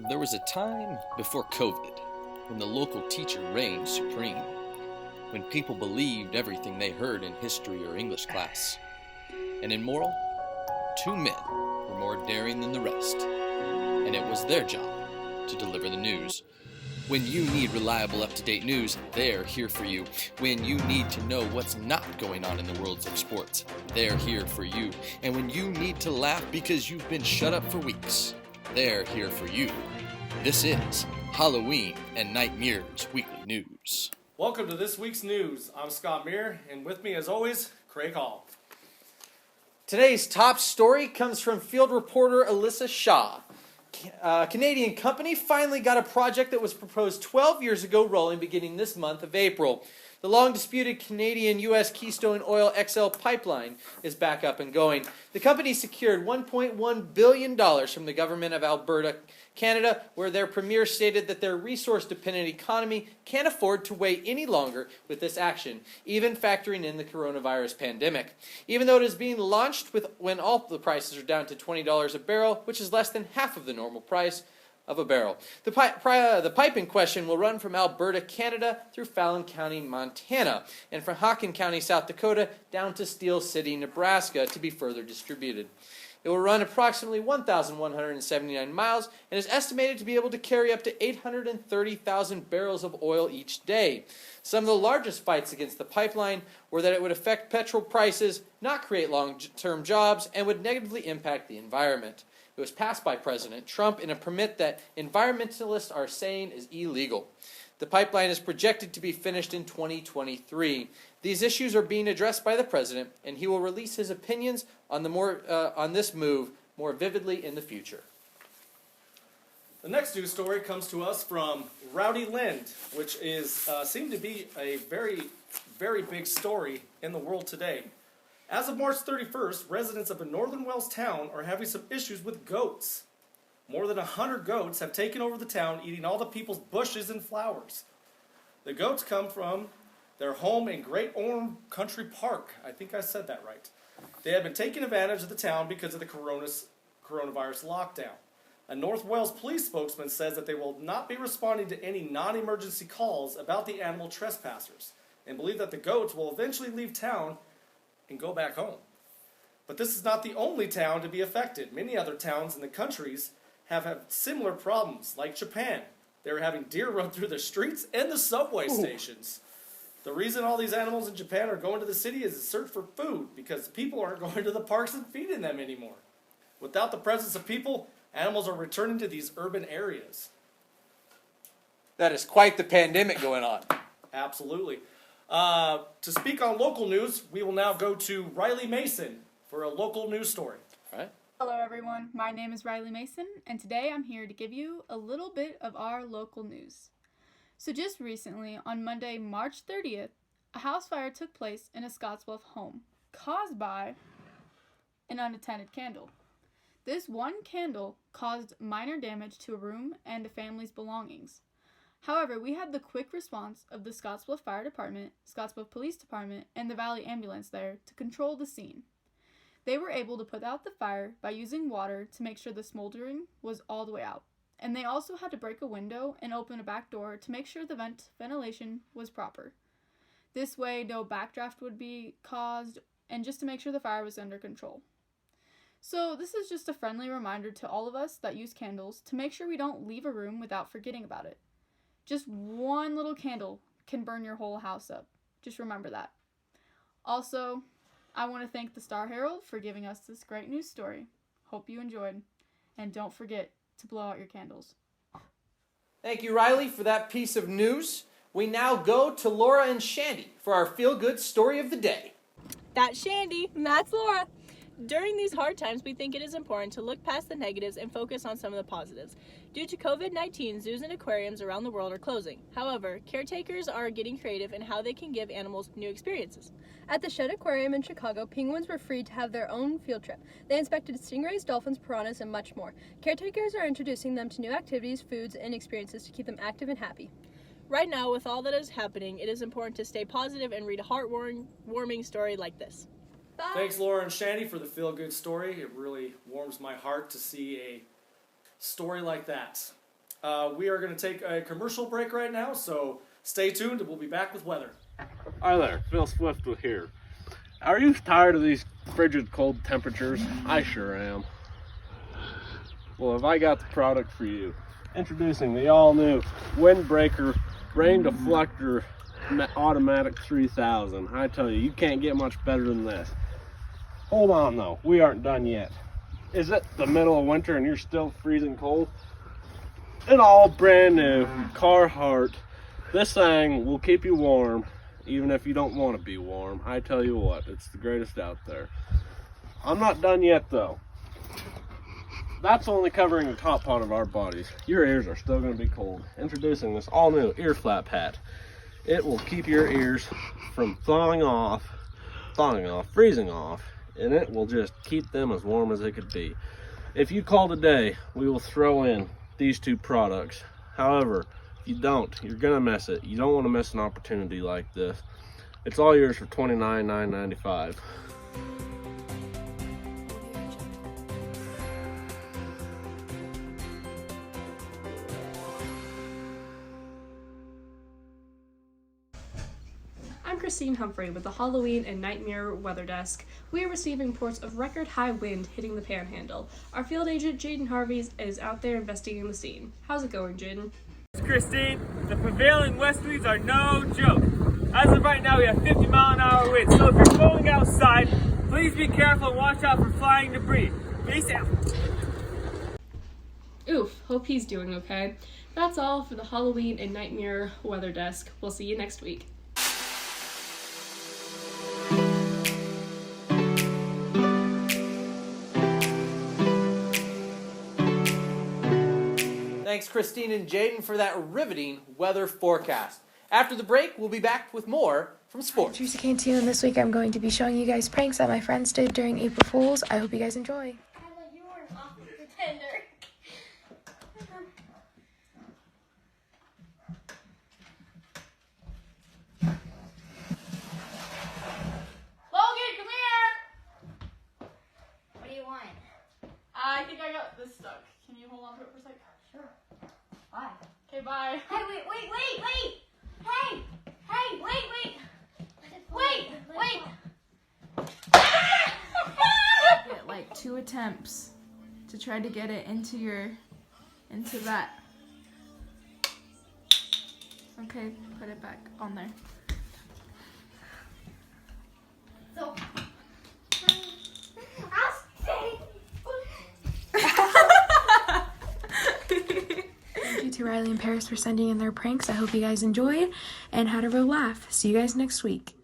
There was a time before COVID when the local teacher reigned supreme, when people believed everything they heard in history or English class. And in moral, two men were more daring than the rest, and it was their job to deliver the news. When you need reliable, up-to-date news, they're here for you. When you need to know what's not going on in the worlds of sports, they're here for you. And when you need to laugh because you've been shut up for weeks, they're here for you. This is Halloween and nightMUIRs Weekly News. Welcome to this week's news. I'm Scott Muir, and with me as always, Craig Hall. Today's top story comes from field reporter Alyssa Shaw. A Canadian company finally got a project that was proposed 12 years ago rolling beginning this month of April. The long-disputed Canadian-U.S. Keystone Oil XL pipeline is back up and going. The company secured $1.1 billion from the government of Alberta, Canada, where their premier stated that their resource-dependent economy can't afford to wait any longer with this action, even factoring in the coronavirus pandemic. Even though it is being launched when all the prices are down to $20 a barrel, which is less than half of the normal price of a barrel. The pipe in question will run from Alberta, Canada, through Fallon County, Montana, and from Hawken County, South Dakota, down to Steel City, Nebraska, to be further distributed. It will run approximately 1,179 miles and is estimated to be able to carry up to 830,000 barrels of oil each day. Some of the largest fights against the pipeline were that it would affect petrol prices, not create long-term jobs, and would negatively impact the environment. It was passed by President Trump in a permit that environmentalists are saying is illegal. The pipeline is projected to be finished in 2023. These issues are being addressed by the president, and he will release his opinions on this move more vividly in the future. The next news story comes to us from Rowdy Lind, which is seemed to be a very, very big story in the world today. As of March 31st, residents of a northern Wales town are having some issues with goats. More than 100 goats have taken over the town, eating all the people's bushes and flowers. The goats come from their home in Great Orme Country Park. I think I said that right. They have been taking advantage of the town because of the coronavirus lockdown. A North Wales police spokesman says that they will not be responding to any non-emergency calls about the animal trespassers and believe that the goats will eventually leave town and go back home. But this is not the only town to be affected. Many other towns in the countries have had similar problems, like Japan. They're having deer run through the streets and the subway stations. The reason all these animals in Japan are going to the city is to search for food, because people aren't going to the parks and feeding them anymore. Without the presence of people, animals are returning to these urban areas. That is quite the pandemic going on. Absolutely. To speak on local news, we will now go to Riley Mason for a local news story. All right. Hello everyone, my name is Riley Mason, and today I'm here to give you a little bit of our local news. So just recently, on Monday, March 30th, a house fire took place in a Scottsbluff home, caused by an unattended candle. This one candle caused minor damage to a room and a family's belongings. However, we had the quick response of the Scottsbluff Fire Department, Scottsbluff Police Department, and the Valley Ambulance there to control the scene. They were able to put out the fire by using water to make sure the smoldering was all the way out. And they also had to break a window and open a back door to make sure the ventilation was proper. This way, no backdraft would be caused, and just to make sure the fire was under control. So this is just a friendly reminder to all of us that use candles to make sure we don't leave a room without forgetting about it. Just one little candle can burn your whole house up. Just remember that. Also, I want to thank the Star Herald for giving us this great news story. Hope you enjoyed. And don't forget to blow out your candles. Thank you, Riley, for that piece of news. We now go to Laura and Shandy for our feel-good story of the day. That's Shandy, and that's Laura. During these hard times, we think it is important to look past the negatives and focus on some of the positives. Due to COVID-19, zoos and aquariums around the world are closing. However, caretakers are getting creative in how they can give animals new experiences. At the Shed Aquarium in Chicago, penguins were free to have their own field trip. They inspected stingrays, dolphins, piranhas, and much more. Caretakers are introducing them to new activities, foods, and experiences to keep them active and happy. Right now, with all that is happening, it is important to stay positive and read a heartwarming story like this. Bye. Thanks, Laura and Shandy, for the feel-good story. It really warms my heart to see a story like that. We are going to take a commercial break right now, so stay tuned and we'll be back with weather. Hi there, Phil Swift with here. Are you tired of these frigid cold temperatures? I sure am. Well, have I got the product for you. Introducing the all-new Windbreaker Rain Deflector Automatic 3000. I tell you, you can't get much better than this. Hold on though, we aren't done yet. Is it the middle of winter and you're still freezing cold? An all brand new Carhartt. This thing will keep you warm even if you don't want to be warm. I tell you what, it's the greatest out there. I'm not done yet though. That's only covering the top part of our bodies. Your ears are still going to be cold. Introducing this all new ear flap hat. It will keep your ears from freezing off, and it will just keep them as warm as it could be. If you call today, we will throw in these two products. However, if you don't, you're gonna miss it. You don't want to miss an opportunity like this. It's all yours for $29,995. I'm Christine Humphrey with the Halloween and Nightmare Weather Desk. We are receiving reports of record high wind hitting the Panhandle. Our field agent Jaden Harvey's is out there investigating the scene. How's it going, Jaden? Christine, the prevailing westerlies are no joke. As of right now, we have 50-mile-an-hour winds, so if you're going outside, please be careful and watch out for flying debris. Peace out. Oof, hope he's doing okay. That's all for the Halloween and Nightmare Weather Desk. We'll see you next week. Thanks, Christine and Jaden, for that riveting weather forecast. After the break, we'll be back with more from sports. Teresa Cantino, and this week I'm going to be showing you guys pranks that my friends did during April Fools. I hope you guys enjoy. You were an awful pretender. Logan, come here! What do you want? I think I got this stuck. Can you hold on to it for a sec? Sure. Why? Okay, bye. Hey, wait! Hey, wait! Get like 2 attempts to try to get it into that. Okay, put it back on there. So, I'll stay. Thank you to Riley and Paris for sending in their pranks. I hope you guys enjoyed and had a real laugh. See you guys next week.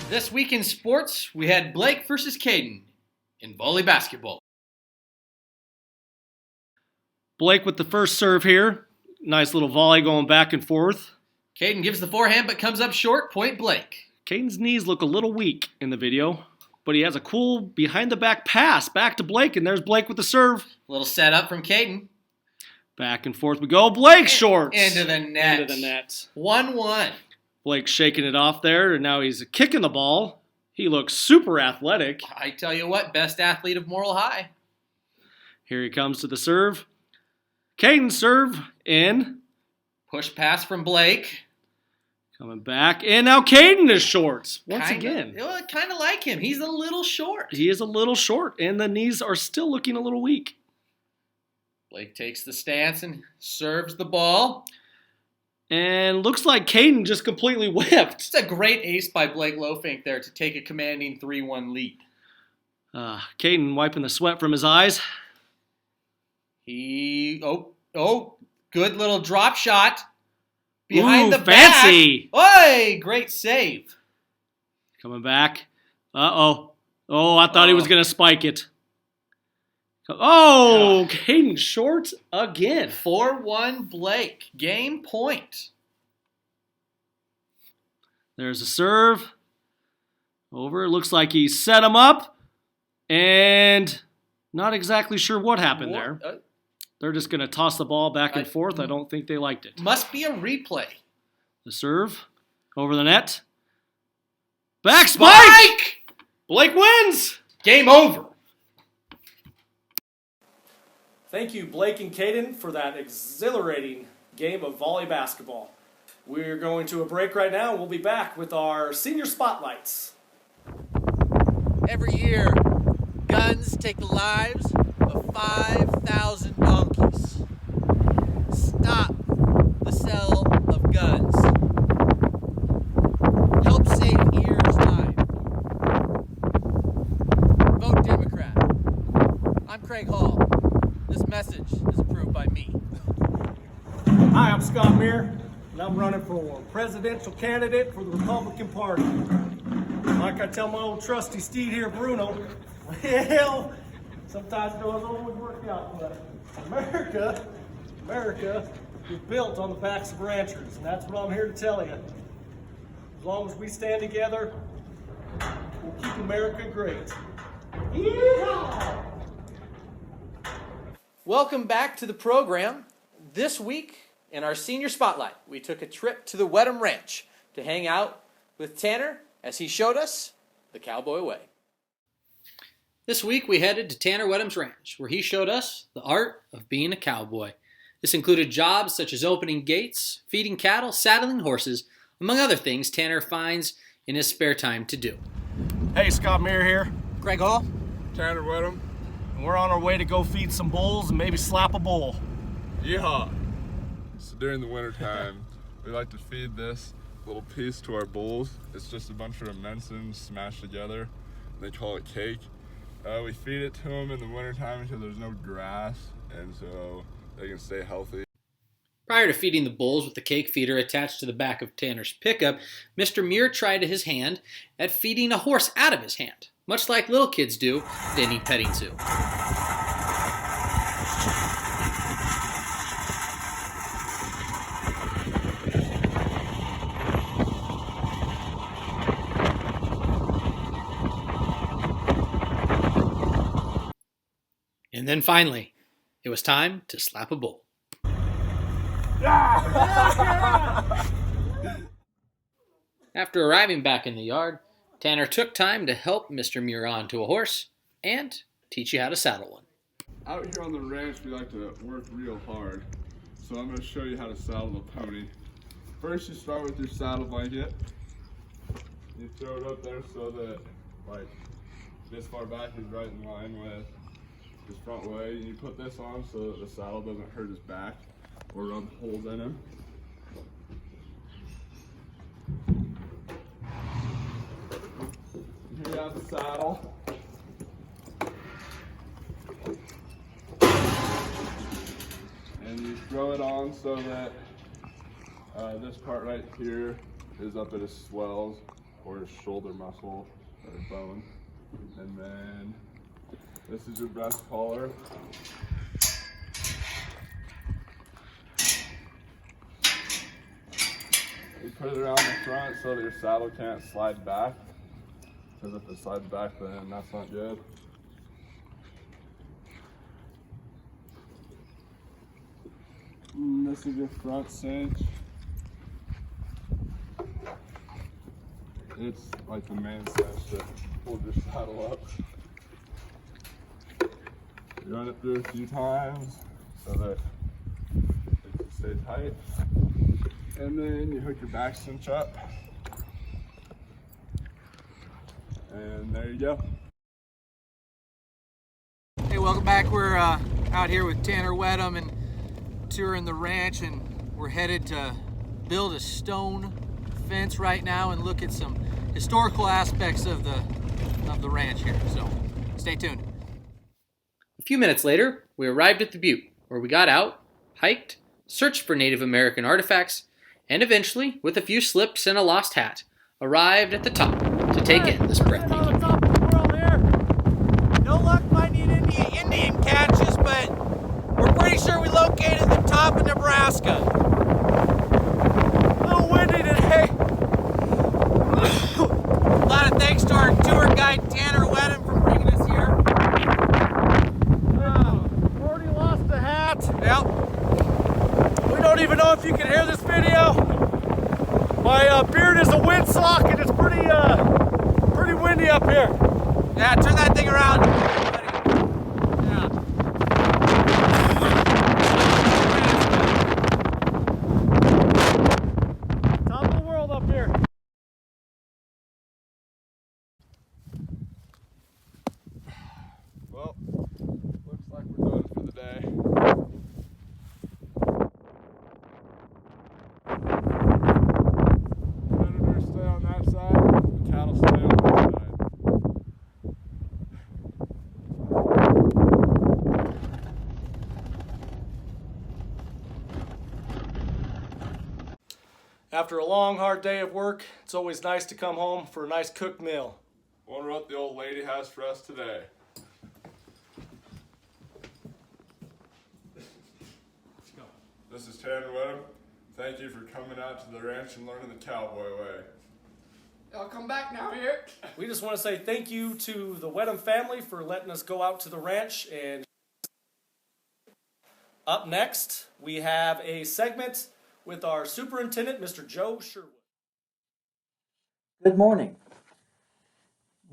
This week in sports, we had Blake versus Caden in volley basketball. Blake with the first serve here. Nice little volley going back and forth. Caden gives the forehand but comes up short. Point Blake. Caden's knees look a little weak in the video, but he has a cool behind-the-back pass back to Blake, and there's Blake with the serve. Little setup from Caden. Back and forth we go. Blake shorts. Into the net. Into the net. 1-1. Blake shaking it off there, and now he's kicking the ball. He looks super athletic. I tell you what, best athlete of Morrill High. Here he comes to the serve. Caden serve in. Push pass from Blake. Coming back, and now Caden is short once again. Kind of like him. He's a little short. He is a little short, and the knees are still looking a little weak. Blake takes the stance and serves the ball. And looks like Caden just completely whipped. It's a great ace by Blake Lofink there to take a commanding 3-1 lead. Caden wiping the sweat from his eyes. Good little drop shot. Behind the fancy. back. Oi, great save. Coming back. Uh-oh. Oh, I thought he was going to spike it. Oh, Caden short again. 4-1 Blake. Game point. There's a serve. Over. It looks like he set him up. And not exactly sure what happened there. They're just going to toss the ball back and forth. I don't think they liked it. Must be a replay. The serve. Over the net. Back spike! Blake wins. Game over. Thank you, Blake and Caden, for that exhilarating game of volley basketball. We're going to a break right now, and we'll be back with our senior spotlights. Every year, guns take the lives of 5,000 donkeys. Stop the sale of guns. Help save ears' lives. Vote Democrat. I'm Craig Hall. This message is approved by me. Hi, I'm Scott Muir, and I'm running for presidential candidate for the Republican Party. Like I tell my old trusty steed here, Bruno, well, sometimes it doesn't always work out, but America is built on the backs of ranchers, and that's what I'm here to tell you. As long as we stand together, we'll keep America great. Yeehaw! Welcome back to the program. This week, in our senior spotlight, we took a trip to the Wedham Ranch to hang out with Tanner as he showed us the cowboy way. This week, we headed to Tanner Wedham's ranch, where he showed us the art of being a cowboy. This included jobs such as opening gates, feeding cattle, saddling horses, among other things Tanner finds in his spare time to do. Hey, Scott Muir here. Craig Hall. Tanner Wedham. And we're on our way to go feed some bulls and maybe slap a bull. Yeehaw! So during the winter time, we like to feed this little piece to our bulls. It's just a bunch of venison smashed together. They call it cake. We feed it to them in the wintertime until there's no grass, and so they can stay healthy. Prior to feeding the bulls with the cake feeder attached to the back of Tanner's pickup, Mr. Muir tried his hand at feeding a horse out of his hand, much like little kids do at any petting zoo. And then finally, it was time to slap a bull. After arriving back in the yard, Tanner took time to help Mr. Muir onto a horse and teach you how to saddle one. Out here on the ranch, we like to work real hard. So I'm going to show you how to saddle the pony. First, you start with your saddle blanket. You throw it up there so that, like, this far back is right in line with his front leg. And you put this on so that the saddle doesn't hurt his back or rub holes in him. Here you have the saddle. And you throw it on so that this part right here is up at his swells or his shoulder muscle or bone. And then this is your breast collar. You put it around the front so that your saddle can't slide back. Because if it slides back, then that's not good. And this is your front cinch. It's like the main cinch that pulls your saddle up. You run it through a few times so that it can stay tight. And then you hook your back cinch up. And there you go. Hey, welcome back. We're out here with Tanner Wedham and touring the ranch, and we're headed to build a stone fence right now and look at some historical aspects of the ranch here. So stay tuned. A few minutes later, we arrived at the butte, where we got out, hiked, searched for Native American artifacts, and eventually, with a few slips and a lost hat, arrived at the top to take in this breathtaking view. Nebraska. A little windy today. A lot of thanks to our tour guide Tanner Wedham for bringing us here. Already lost the hat. Yep. We don't even know if you can hear this video. My beard is a windsock and it's pretty windy up here. Yeah, turn that thing around. Top of the world up here. Well, looks like we're done for the day. Predators stay on that side, the cattle stay on this side. After a long, hard day of work, it's always nice to come home for a nice cooked meal. Wonder what the old lady has for us today. This is Tanner Wedham. Thank you for coming out to the ranch and learning the cowboy way. I'll come back now here. We just want to say thank you to the Wedham family for letting us go out to the ranch. And up next, we have a segment with our superintendent, Mr. Joe Sherwood. Good morning.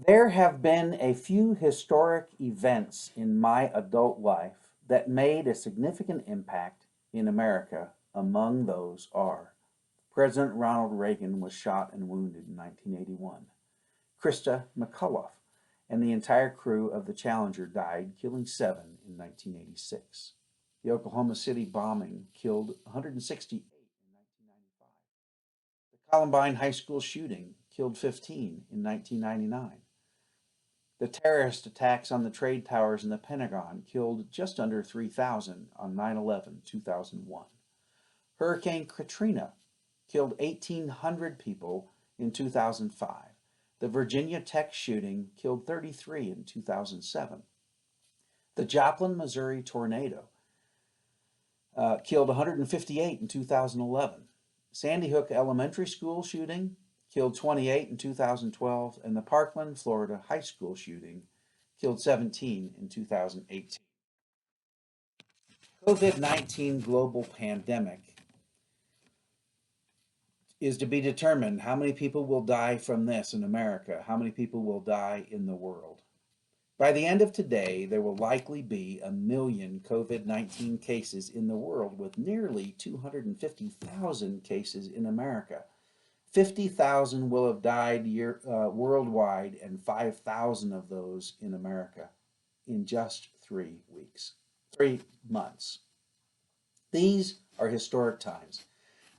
There have been a few historic events in my adult life that made a significant impact in America. Among those are President Ronald Reagan was shot and wounded in 1981. Krista McCullough and the entire crew of the Challenger died, killing 7 in 1986. The Oklahoma City bombing killed 168 in 1995. The Columbine High School shooting killed 15 in 1999. The terrorist attacks on the trade towers in the Pentagon killed just under 3,000 on 9/11/2001. Hurricane Katrina killed 1,800 people in 2005. The Virginia Tech shooting killed 33 in 2007. The Joplin, Missouri tornado killed 158 in 2011. Sandy Hook Elementary School shooting killed 28 in 2012, and the Parkland, Florida high school shooting killed 17 in 2018. COVID-19 global pandemic is to be determined. How many people will die from this in America? How many people will die in the world? By the end of today, there will likely be 1 million COVID-19 cases in the world, with nearly 250,000 cases in America. 50,000 will have died worldwide, and 5,000 of those in America in just 3 months. These are historic times.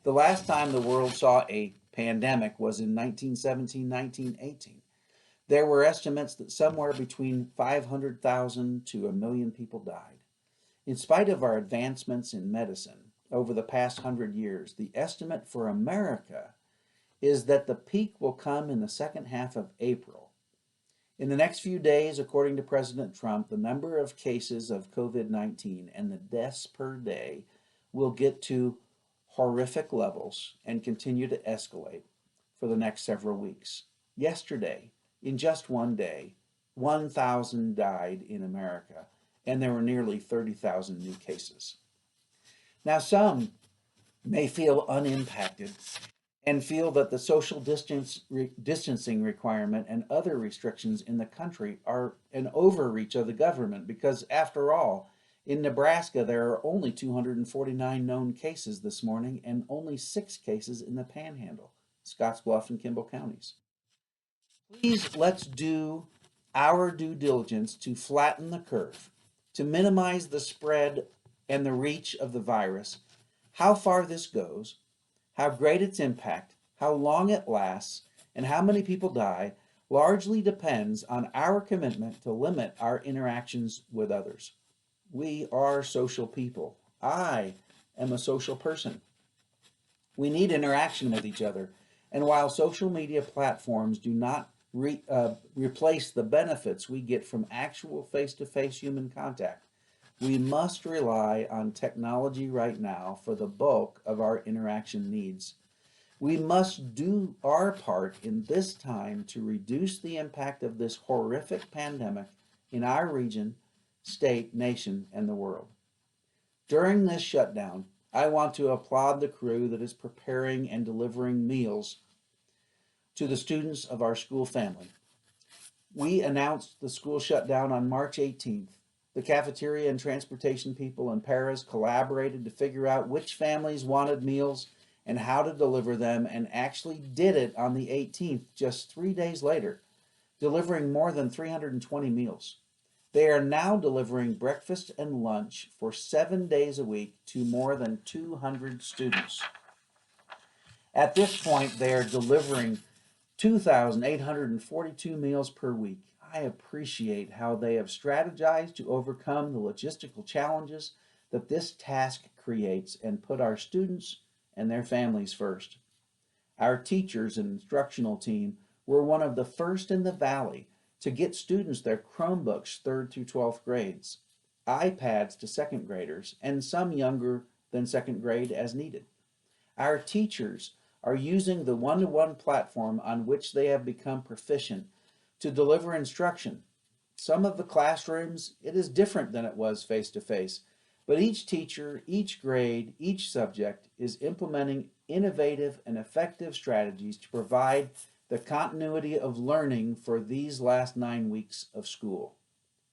The last time the world saw a pandemic was in 1917, 1918. There were estimates that somewhere between 500,000 to 1 million people died. In spite of our advancements in medicine over the past 100 years, the estimate for America is that the peak will come in the second half of April. In the next few days, according to President Trump, the number of cases of COVID-19 and the deaths per day will get to horrific levels and continue to escalate for the next several weeks. Yesterday, in just one day, 1,000 died in America, and there were nearly 30,000 new cases. Now, some may feel unimpacted and feel that the social distancing requirement and other restrictions in the country are an overreach of the government because, after all, in Nebraska, there are only 249 known cases this morning and only 6 cases in the Panhandle, Scottsbluff and Kimball counties. Please, let's do our due diligence to flatten the curve, to minimize the spread and the reach of the virus. How far this goes, how great its impact, how long it lasts, and how many people die largely depends on our commitment to limit our interactions with others. We are social people. I am a social person. We need interaction with each other. And while social media platforms do not replace the benefits we get from actual face-to-face human contact, We must rely on technology right now for the bulk of our interaction needs. We must do our part in this time to reduce the impact of this horrific pandemic in our region, state, nation, and the world. During this shutdown, I want to applaud the crew that is preparing and delivering meals to the students of our school family. We announced the school shutdown on March 18th. The cafeteria and transportation people in Paris collaborated to figure out which families wanted meals and how to deliver them, and actually did it on the 18th, just 3 days later, delivering more than 320 meals. They are now delivering breakfast and lunch for 7 days a week to more than 200 students. At this point, they are delivering 2,842 meals per week. I appreciate how they have strategized to overcome the logistical challenges that this task creates and put our students and their families first. Our teachers and instructional team were one of the first in the Valley to get students their Chromebooks 3rd through 12th grades, iPads to 2nd graders, and some younger than 2nd grade as needed. Our teachers are using the one-to-one platform on which they have become proficient to deliver instruction. Some of the classrooms, it is different than it was face-to-face, but each teacher, each grade, each subject is implementing innovative and effective strategies to provide the continuity of learning for these last 9 weeks of school.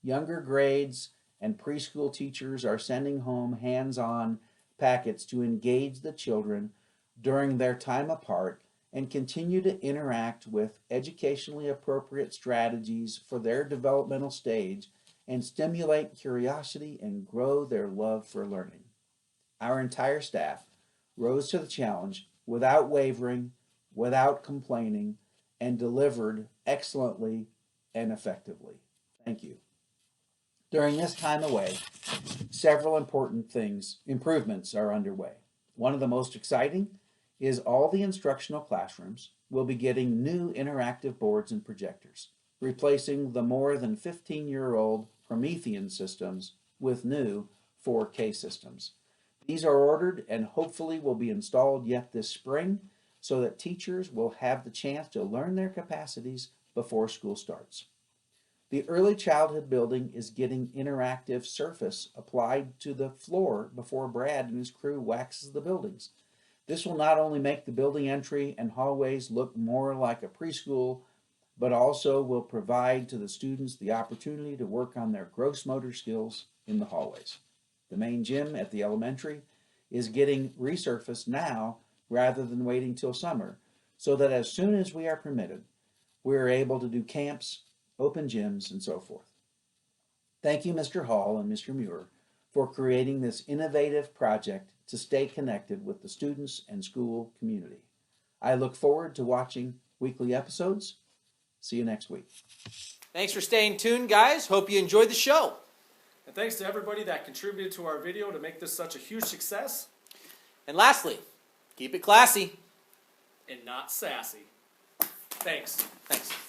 Younger grades and preschool teachers are sending home hands-on packets to engage the children during their time apart and continue to interact with educationally appropriate strategies for their developmental stage and stimulate curiosity and grow their love for learning. Our entire staff rose to the challenge without wavering, without complaining, and delivered excellently and effectively. Thank you. During this time away, several important improvements are underway. One of the most exciting is all the instructional classrooms will be getting new interactive boards and projectors, replacing the more than 15-year-old Promethean systems with new 4K systems. These are ordered and hopefully will be installed yet this spring so that teachers will have the chance to learn their capacities before school starts. The early childhood building is getting interactive surface applied to the floor before Brad and his crew waxes the buildings. This will not only make the building entry and hallways look more like a preschool, but also will provide to the students the opportunity to work on their gross motor skills in the hallways. The main gym at the elementary is getting resurfaced now rather than waiting till summer, so that as soon as we are permitted, we are able to do camps, open gyms, and so forth. Thank you, Mr. Hall and Mr. Muir, for creating this innovative project to stay connected with the students and school community. I look forward to watching weekly episodes. See you next week. Thanks for staying tuned, guys. Hope you enjoyed the show. And thanks to everybody that contributed to our video to make this such a huge success. And lastly, keep it classy and not sassy. Thanks. Thanks.